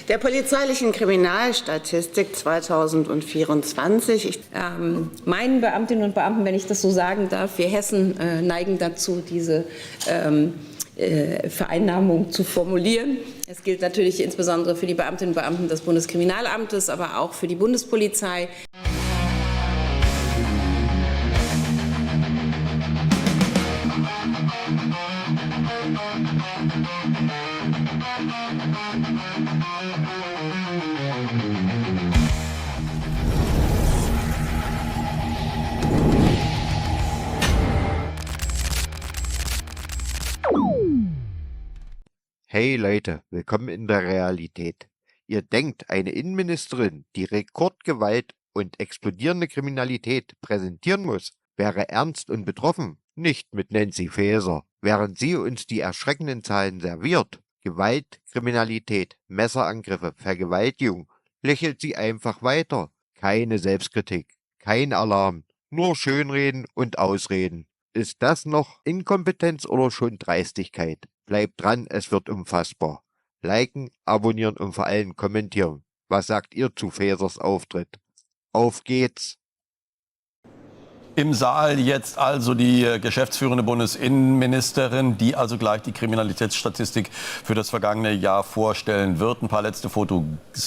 der polizeilichen Kriminalstatistik 2024. Meinen Beamtinnen und Beamten, wenn ich das so sagen darf, wir Hessen neigen dazu, diese Vereinnahmung zu formulieren. Es gilt natürlich insbesondere für die Beamtinnen und Beamten des Bundeskriminalamtes, aber auch für die Bundespolizei. Hey Leute, willkommen in der Realität. Ihr denkt, eine Innenministerin, die Rekordgewalt und explodierende Kriminalität präsentieren muss, wäre ernst und betroffen? Nicht mit Nancy Faeser. Während sie uns die erschreckenden Zahlen serviert, Gewalt, Kriminalität, Messerangriffe, Vergewaltigung, lächelt sie einfach weiter. Keine Selbstkritik, kein Alarm, nur Schönreden und Ausreden. Ist das noch Inkompetenz oder schon Dreistigkeit? Bleibt dran, es wird unfassbar. Liken, abonnieren und vor allem kommentieren. Was sagt ihr zu Faesers Auftritt? Auf geht's! Im Saal jetzt also die geschäftsführende Bundesinnenministerin, die also gleich die Kriminalitätsstatistik für das vergangene Jahr vorstellen wird. Ein paar letzte Fotos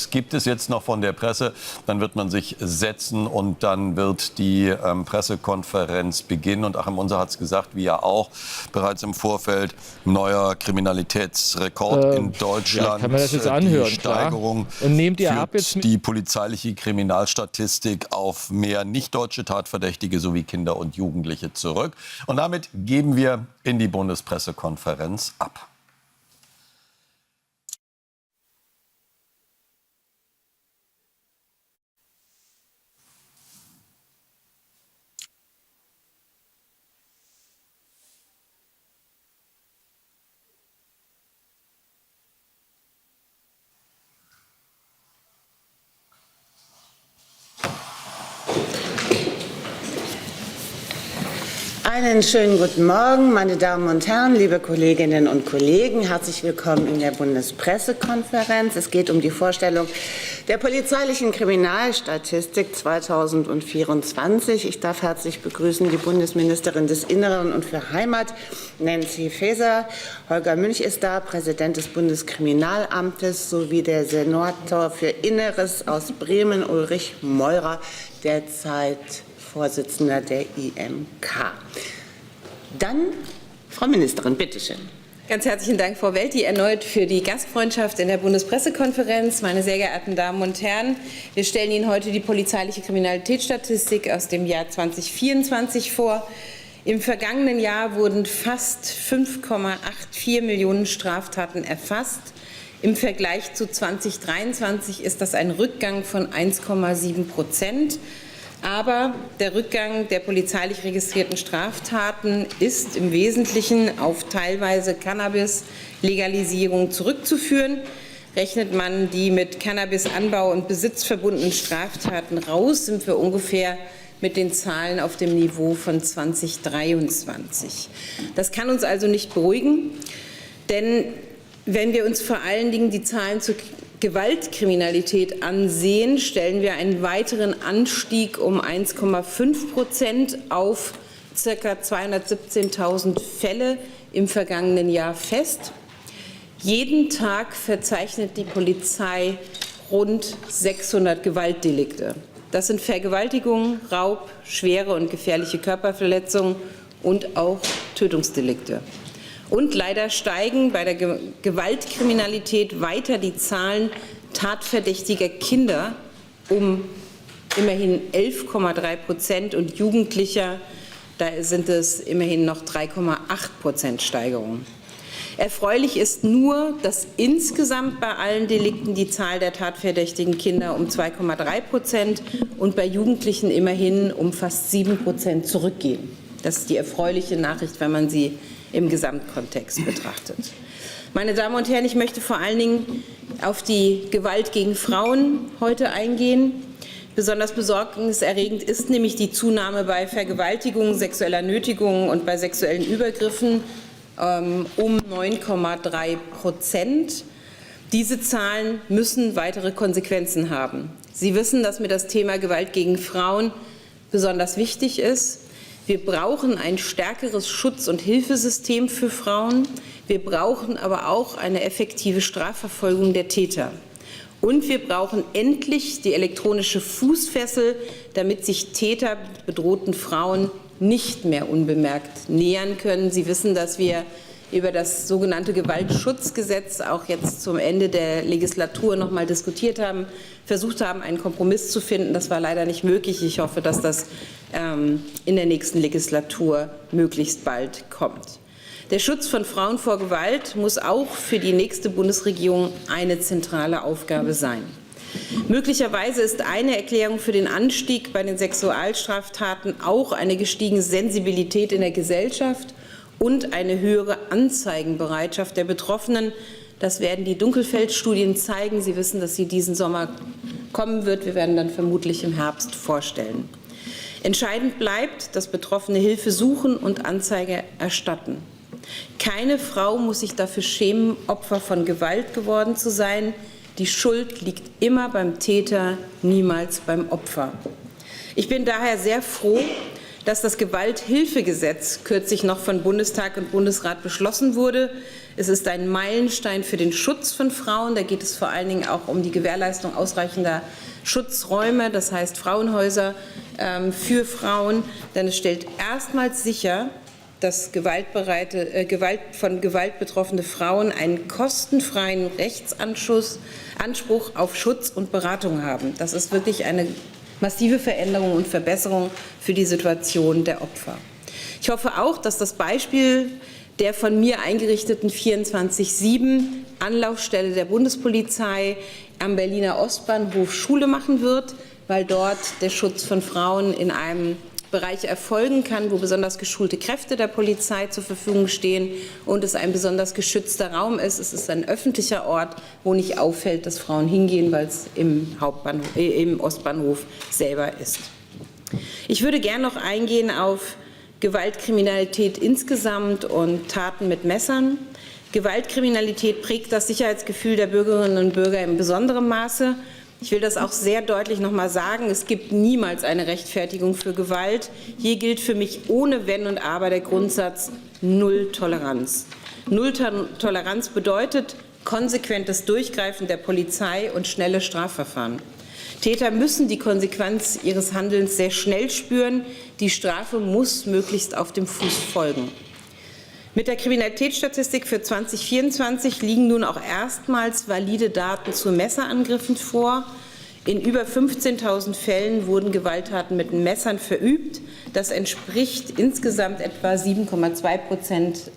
gibt es jetzt noch von der Presse. Dann wird man sich setzen und dann wird die Pressekonferenz beginnen. Und Achim Unser hat es gesagt, wie ja auch bereits im Vorfeld, neuer Kriminalitätsrekord in Deutschland. Ja, kann man das jetzt anhören, die Steigerung und nehmt ihr ab führt die polizeiliche Kriminalstatistik auf mehr nicht-deutsche Tatverdächtige sowie Kinder und Jugendliche zurück. Und damit geben wir in die Bundespressekonferenz ab. Einen schönen guten Morgen, meine Damen und Herren, liebe Kolleginnen und Kollegen. Herzlich willkommen in der Bundespressekonferenz. Es geht um die Vorstellung der polizeilichen Kriminalstatistik 2024. Ich darf herzlich begrüßen die Bundesministerin des Inneren und für Heimat, Nancy Faeser. Holger Münch ist da, Präsident des Bundeskriminalamtes, sowie der Senator für Inneres aus Bremen, Ulrich Meurer, derzeit Vorsitzender der IMK. Dann, Frau Ministerin, bitteschön. Ganz herzlichen Dank, Frau Welti, erneut für die Gastfreundschaft in der Bundespressekonferenz. Meine sehr geehrten Damen und Herren, wir stellen Ihnen heute die polizeiliche Kriminalitätsstatistik aus dem Jahr 2024 vor. Im vergangenen Jahr wurden fast 5,84 Millionen Straftaten erfasst. Im Vergleich zu 2023 ist das ein Rückgang von 1,7%. Aber der Rückgang der polizeilich registrierten Straftaten ist im Wesentlichen auf teilweise Cannabis-Legalisierung zurückzuführen. Rechnet man die mit Cannabis-Anbau und Besitz verbundenen Straftaten raus, sind wir ungefähr mit den Zahlen auf dem Niveau von 2023. Das kann uns also nicht beruhigen, denn wenn wir uns vor allen Dingen die Zahlen zur Gewaltkriminalität ansehen, stellen wir einen weiteren Anstieg um 1,5% auf ca. 217.000 Fälle im vergangenen Jahr fest. Jeden Tag verzeichnet die Polizei rund 600 Gewaltdelikte. Das sind Vergewaltigungen, Raub, schwere und gefährliche Körperverletzungen und auch Tötungsdelikte. Und leider steigen bei der Gewaltkriminalität weiter die Zahlen tatverdächtiger Kinder um immerhin 11,3% und Jugendlicher, da sind es immerhin noch 3,8% Steigerung. Erfreulich ist nur, dass insgesamt bei allen Delikten die Zahl der tatverdächtigen Kinder um 2,3% und bei Jugendlichen immerhin um fast 7% zurückgehen. Das ist die erfreuliche Nachricht, wenn man sie im Gesamtkontext betrachtet. Meine Damen und Herren, ich möchte vor allen Dingen auf die Gewalt gegen Frauen heute eingehen. Besonders besorgniserregend ist nämlich die Zunahme bei Vergewaltigungen, sexueller Nötigung und bei sexuellen Übergriffen um 9,3%. Diese Zahlen müssen weitere Konsequenzen haben. Sie wissen, dass mir das Thema Gewalt gegen Frauen besonders wichtig ist. Wir brauchen ein stärkeres Schutz- und Hilfesystem für Frauen. Wir brauchen aber auch eine effektive Strafverfolgung der Täter. Und wir brauchen endlich die elektronische Fußfessel, damit sich Täter bedrohten Frauen nicht mehr unbemerkt nähern können. Sie wissen, dass wir über das sogenannte Gewaltschutzgesetz auch jetzt zum Ende der Legislatur noch mal diskutiert haben, versucht haben, einen Kompromiss zu finden. Das war leider nicht möglich. Ich hoffe, dass das in der nächsten Legislatur möglichst bald kommt. Der Schutz von Frauen vor Gewalt muss auch für die nächste Bundesregierung eine zentrale Aufgabe sein. Möglicherweise ist eine Erklärung für den Anstieg bei den Sexualstraftaten auch eine gestiegene Sensibilität in der Gesellschaft und eine höhere Anzeigenbereitschaft der Betroffenen. Das werden die Dunkelfeld-Studien zeigen. Sie wissen, dass sie diesen Sommer kommen wird. Wir werden dann vermutlich im Herbst vorstellen. Entscheidend bleibt, dass Betroffene Hilfe suchen und Anzeige erstatten. Keine Frau muss sich dafür schämen, Opfer von Gewalt geworden zu sein. Die Schuld liegt immer beim Täter, niemals beim Opfer. Ich bin daher sehr froh, dass das Gewalthilfegesetz kürzlich noch von Bundestag und Bundesrat beschlossen wurde. Es ist ein Meilenstein für den Schutz von Frauen. Da geht es vor allen Dingen auch um die Gewährleistung ausreichender Schutzräume, das heißt Frauenhäuser für Frauen. Denn es stellt erstmals sicher, dass von Gewalt betroffene Frauen einen kostenfreien Rechtsanspruch auf Schutz und Beratung haben. Das ist wirklich eine massive Veränderung und Verbesserung für die Situation der Opfer. Ich hoffe auch, dass das Beispiel der von mir eingerichteten 24/7 Anlaufstelle der Bundespolizei am Berliner Ostbahnhof Schule machen wird, weil dort der Schutz von Frauen in einem Bereich erfolgen kann, wo besonders geschulte Kräfte der Polizei zur Verfügung stehen und es ein besonders geschützter Raum ist. Es ist ein öffentlicher Ort, wo nicht auffällt, dass Frauen hingehen, weil es im Ostbahnhof selber ist. Ich würde gern noch eingehen auf Gewaltkriminalität insgesamt und Taten mit Messern. Gewaltkriminalität prägt das Sicherheitsgefühl der Bürgerinnen und Bürger in besonderem Maße. Ich will das auch sehr deutlich noch mal sagen. Es gibt niemals eine Rechtfertigung für Gewalt. Hier gilt für mich ohne Wenn und Aber der Grundsatz Null Toleranz. Null Toleranz bedeutet konsequentes Durchgreifen der Polizei und schnelle Strafverfahren. Täter müssen die Konsequenz ihres Handelns sehr schnell spüren. Die Strafe muss möglichst auf dem Fuß folgen. Mit der Kriminalitätsstatistik für 2024 liegen nun auch erstmals valide Daten zu Messerangriffen vor. In über 15.000 Fällen wurden Gewalttaten mit Messern verübt. Das entspricht insgesamt etwa 7,2%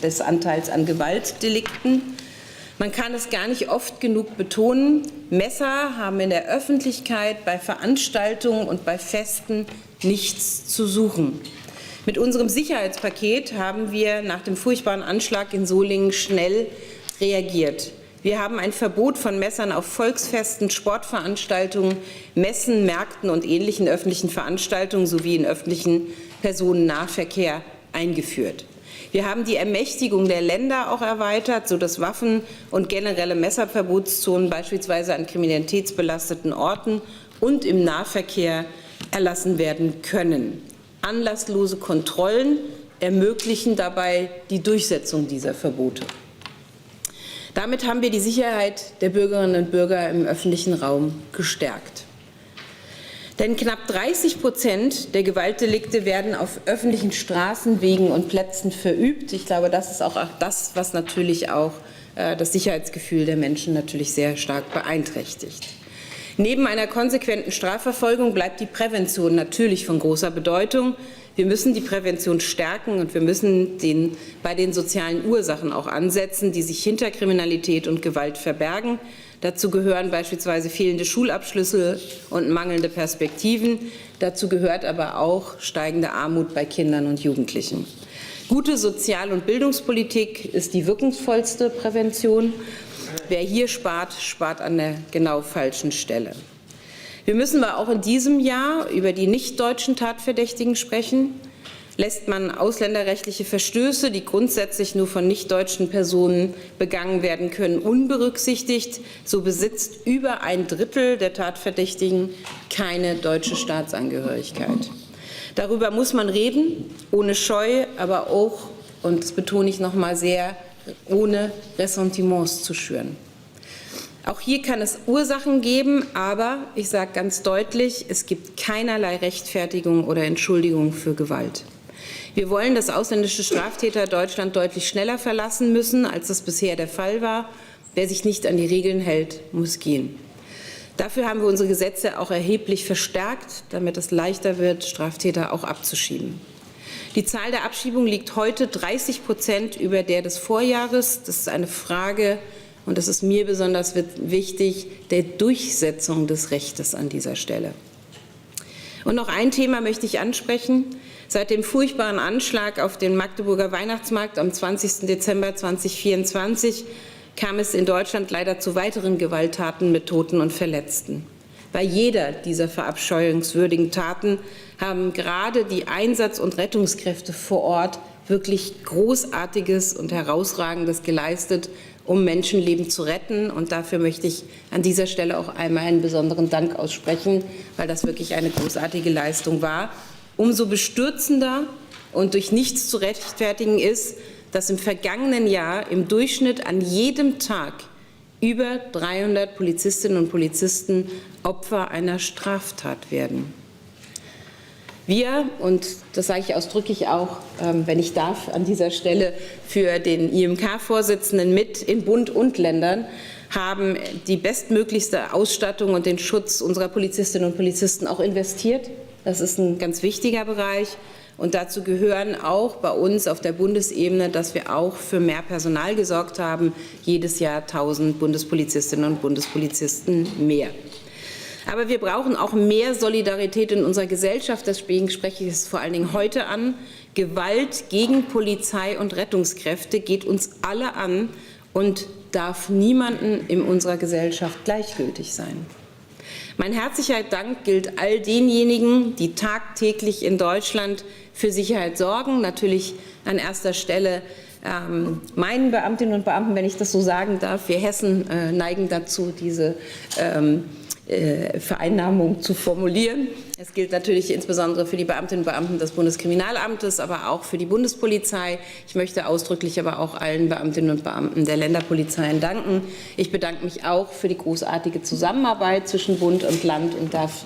des Anteils an Gewaltdelikten. Man kann es gar nicht oft genug betonen, Messer haben in der Öffentlichkeit, bei Veranstaltungen und bei Festen nichts zu suchen. Mit unserem Sicherheitspaket haben wir nach dem furchtbaren Anschlag in Solingen schnell reagiert. Wir haben ein Verbot von Messern auf Volksfesten, Sportveranstaltungen, Messen, Märkten und ähnlichen öffentlichen Veranstaltungen sowie in öffentlichen Personennahverkehr eingeführt. Wir haben die Ermächtigung der Länder auch erweitert, sodass Waffen und generelle Messerverbotszonen beispielsweise an kriminalitätsbelasteten Orten und im Nahverkehr erlassen werden können. Anlasslose Kontrollen ermöglichen dabei die Durchsetzung dieser Verbote. Damit haben wir die Sicherheit der Bürgerinnen und Bürger im öffentlichen Raum gestärkt. Denn knapp 30% der Gewaltdelikte werden auf öffentlichen Straßen, Wegen und Plätzen verübt. Ich glaube, das ist auch das, was natürlich auch das Sicherheitsgefühl der Menschen natürlich sehr stark beeinträchtigt. Neben einer konsequenten Strafverfolgung bleibt die Prävention natürlich von großer Bedeutung. Wir müssen die Prävention stärken und wir müssen bei den sozialen Ursachen auch ansetzen, die sich hinter Kriminalität und Gewalt verbergen. Dazu gehören beispielsweise fehlende Schulabschlüsse und mangelnde Perspektiven. Dazu gehört aber auch steigende Armut bei Kindern und Jugendlichen. Gute Sozial- und Bildungspolitik ist die wirkungsvollste Prävention. Wer hier spart, spart an der genau falschen Stelle. Wir müssen aber auch in diesem Jahr über die nicht-deutschen Tatverdächtigen sprechen. lässt man ausländerrechtliche Verstöße, die grundsätzlich nur von nichtdeutschen Personen begangen werden können, unberücksichtigt, so besitzt über ein Drittel der Tatverdächtigen keine deutsche Staatsangehörigkeit. Darüber muss man reden, ohne Scheu, aber auch, und das betone ich noch mal sehr, ohne Ressentiments zu schüren. Auch hier kann es Ursachen geben, aber ich sage ganz deutlich, es gibt keinerlei Rechtfertigung oder Entschuldigung für Gewalt. Wir wollen, dass ausländische Straftäter Deutschland deutlich schneller verlassen müssen, als das bisher der Fall war. Wer sich nicht an die Regeln hält, muss gehen. Dafür haben wir unsere Gesetze auch erheblich verstärkt, damit es leichter wird, Straftäter auch abzuschieben. Die Zahl der Abschiebungen liegt heute 30% über der des Vorjahres. Das ist eine Frage, und das ist mir besonders wichtig, der Durchsetzung des Rechtes an dieser Stelle. Und noch ein Thema möchte ich ansprechen. Seit dem furchtbaren Anschlag auf den Magdeburger Weihnachtsmarkt am 20. Dezember 2024 kam es in Deutschland leider zu weiteren Gewalttaten mit Toten und Verletzten. Bei jeder dieser verabscheuungswürdigen Taten haben gerade die Einsatz- und Rettungskräfte vor Ort wirklich Großartiges und Herausragendes geleistet, um Menschenleben zu retten. Und dafür möchte ich an dieser Stelle auch einmal einen besonderen Dank aussprechen, weil das wirklich eine großartige Leistung war. Umso bestürzender und durch nichts zu rechtfertigen ist, dass im vergangenen Jahr im Durchschnitt an jedem Tag über 300 Polizistinnen und Polizisten Opfer einer Straftat werden. Wir, und das sage ich ausdrücklich auch, wenn ich darf, an dieser Stelle für den IMK-Vorsitzenden mit in Bund und Ländern, haben die bestmöglichste Ausstattung und den Schutz unserer Polizistinnen und Polizisten auch investiert. Das ist ein ganz wichtiger Bereich. Und dazu gehören auch bei uns auf der Bundesebene, dass wir auch für mehr Personal gesorgt haben. Jedes Jahr 1000 Bundespolizistinnen und Bundespolizisten mehr. Aber wir brauchen auch mehr Solidarität in unserer Gesellschaft. Deswegen spreche ich es vor allen Dingen heute an. Gewalt gegen Polizei und Rettungskräfte geht uns alle an und darf niemanden in unserer Gesellschaft gleichgültig sein. Mein herzlicher Dank gilt all denjenigen, die tagtäglich in Deutschland für Sicherheit sorgen. Natürlich an erster Stelle meinen Beamtinnen und Beamten, wenn ich das so sagen darf. Wir Hessen neigen dazu, diese Vereinnahmung zu formulieren. Es gilt natürlich insbesondere für die Beamtinnen und Beamten des Bundeskriminalamtes, aber auch für die Bundespolizei. Ich möchte ausdrücklich aber auch allen Beamtinnen und Beamten der Länderpolizeien danken. Ich bedanke mich auch für die großartige Zusammenarbeit zwischen Bund und Land und darf